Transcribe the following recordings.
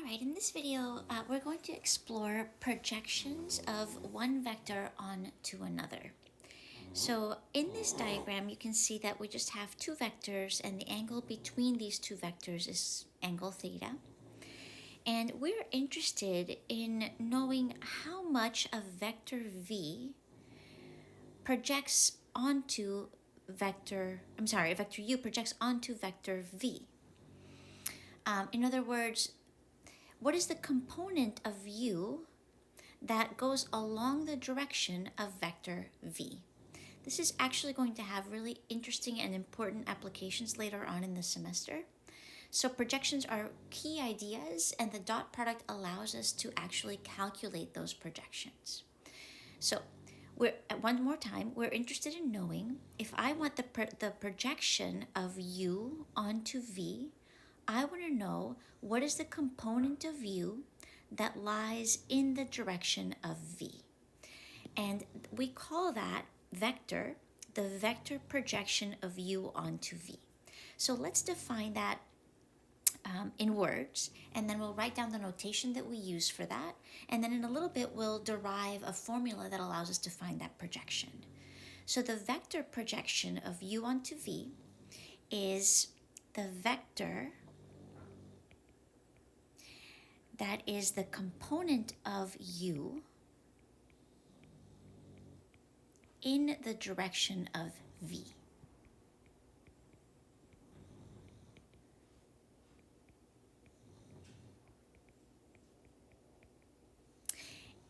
Alright, in this video, we're going to explore projections of one vector onto another. So in this diagram, you can see that we just have two vectors and the angle between these two vectors is angle theta. And we're interested in knowing how much a vector v projects onto vector u projects onto vector v. In other words, what is the component of u that goes along the direction of vector v? This is actually going to have really interesting and important applications later on in the semester. So projections are key ideas, and the dot product allows us to actually calculate those projections. So one more time, we're interested in knowing if I want the projection of u onto v, I want to know what is the component of u that lies in the direction of v. And we call that vector the vector projection of u onto v. So let's define that in words, and then we'll write down the notation that we use for that, and then in a little bit we'll derive a formula that allows us to find that projection. So the vector projection of u onto v is the vector that is the component of u in the direction of v.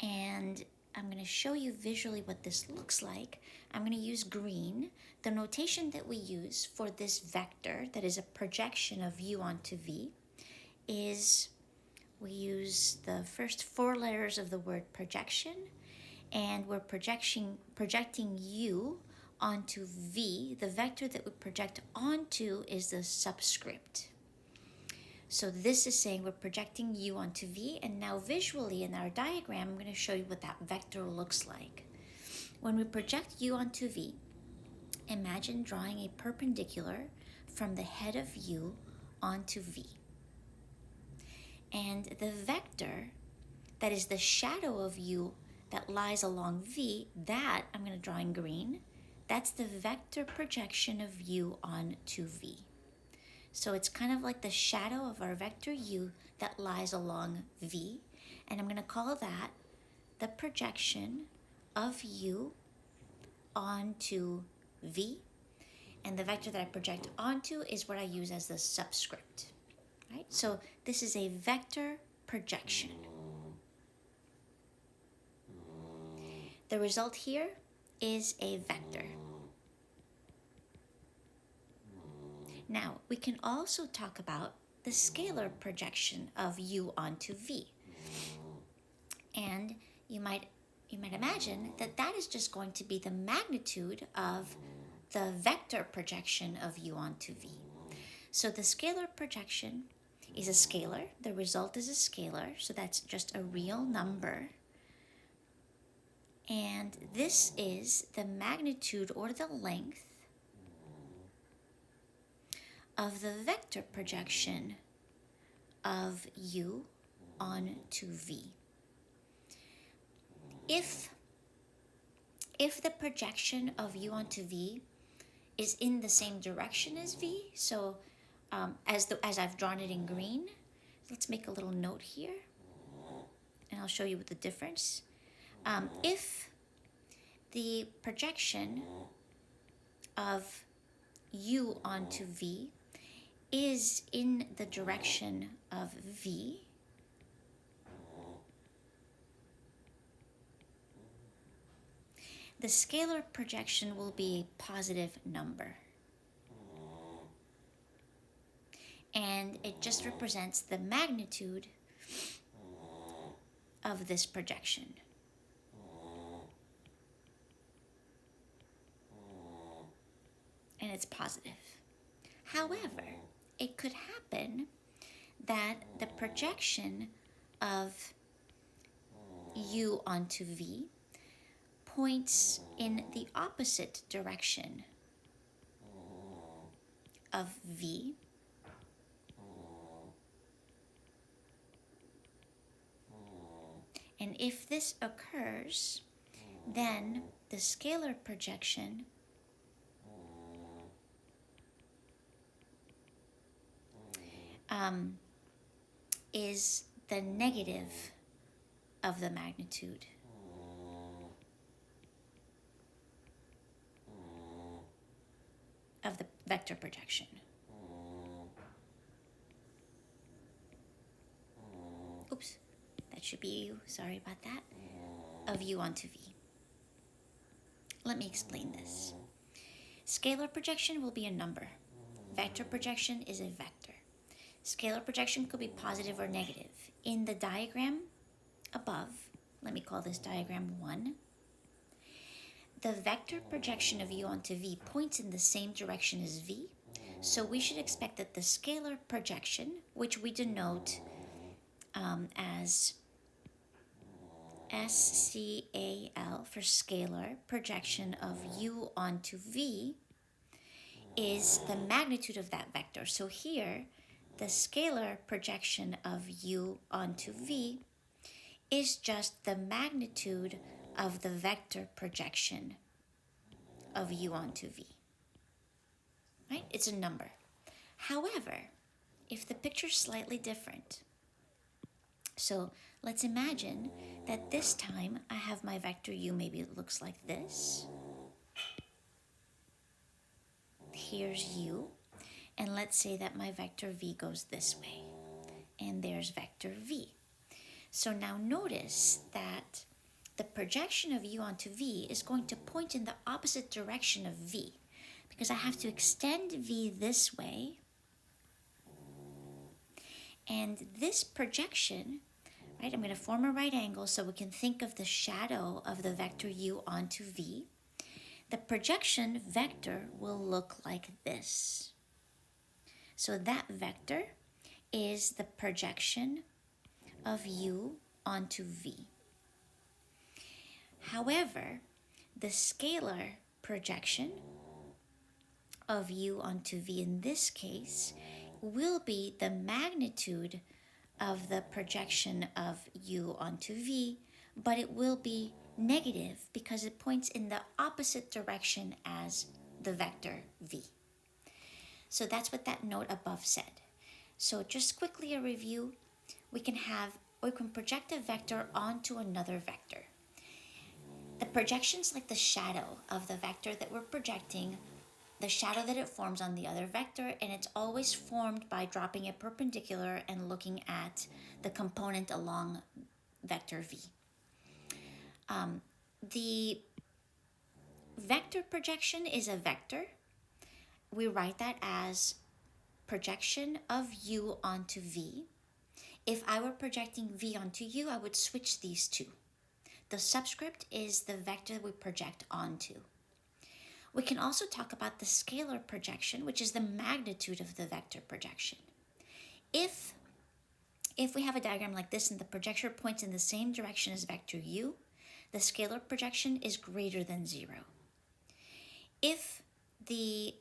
And I'm going to show you visually what this looks like. I'm going to use green. The notation that we use for this vector that is a projection of u onto v is we use the first four letters of the word projection, and we're projecting u onto v. The vector that we project onto is the subscript. So this is saying we're projecting u onto v, and now visually in our diagram, I'm going to show you what that vector looks like. When we project u onto v, imagine drawing a perpendicular from the head of u onto v. And the vector that is the shadow of u that lies along v, that I'm going to draw in green, that's the vector projection of u onto v. So it's kind of like the shadow of our vector u that lies along v, and I'm going to call that the projection of u onto v, and the vector that I project onto is what I use as the subscript. Right? So this is a vector projection. The result here is a vector. Now, we can also talk about the scalar projection of u onto v. And you might imagine that that is just going to be the magnitude of the vector projection of u onto v. So the scalar projection is a scalar. The result is a scalar, so that's just a real number. And this is the magnitude or the length of the vector projection of u onto v. If the projection of u onto v is in the same direction as v, so as I've drawn it in green, let's make a little note here, and I'll show you the difference. If the projection of u onto v is in the direction of v, the scalar projection will be a positive number. And it just represents the magnitude of this projection. And it's positive. However, it could happen that the projection of u onto v points in the opposite direction of v, if this occurs, then the scalar projection is the negative of the magnitude of the vector projection. Oops, that should be U, sorry about that, of U onto V. Let me explain this. Scalar projection will be a number. Vector projection is a vector. Scalar projection could be positive or negative. In the diagram above, let me call this diagram 1, the vector projection of U onto V points in the same direction as V, so we should expect that the scalar projection, which we denote as SCAL for scalar projection of U onto V, is the magnitude of that vector. So here, the scalar projection of U onto V is just the magnitude of the vector projection of U onto V. Right? It's a number. However, if the picture's slightly different, so let's imagine that this time I have my vector U, maybe it looks like this. Here's U, and let's say that my vector V goes this way, and there's vector V. So now notice that the projection of U onto V is going to point in the opposite direction of V, because I have to extend V this way, and this projection, right, I'm going to form a right angle so we can think of the shadow of the vector U onto V. The projection vector will look like this. So that vector is the projection of U onto V. However, the scalar projection of U onto V in this case will be the magnitude of the projection of U onto V, but it will be negative because it points in the opposite direction as the vector V. So that's what that note above said. So just quickly a review, we can project a vector onto another vector. The projection's like the shadow of the vector that we're projecting, the shadow that it forms on the other vector, and it's always formed by dropping it perpendicular and looking at the component along vector V. The vector projection is a vector. We write that as projection of U onto V. If I were projecting V onto U, I would switch these two. The subscript is the vector we project onto. We can also talk about the scalar projection, which is the magnitude of the vector projection. If we have a diagram like this and the projection points in the same direction as vector U, the scalar projection is greater than 0. If we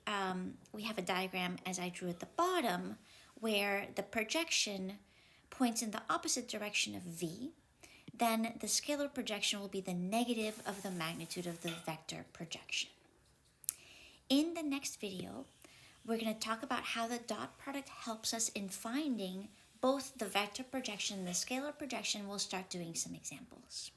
have a diagram as I drew at the bottom where the projection points in the opposite direction of V, then the scalar projection will be the negative of the magnitude of the vector projection. In the next video, we're going to talk about how the dot product helps us in finding both the vector projection and the scalar projection. We'll start doing some examples.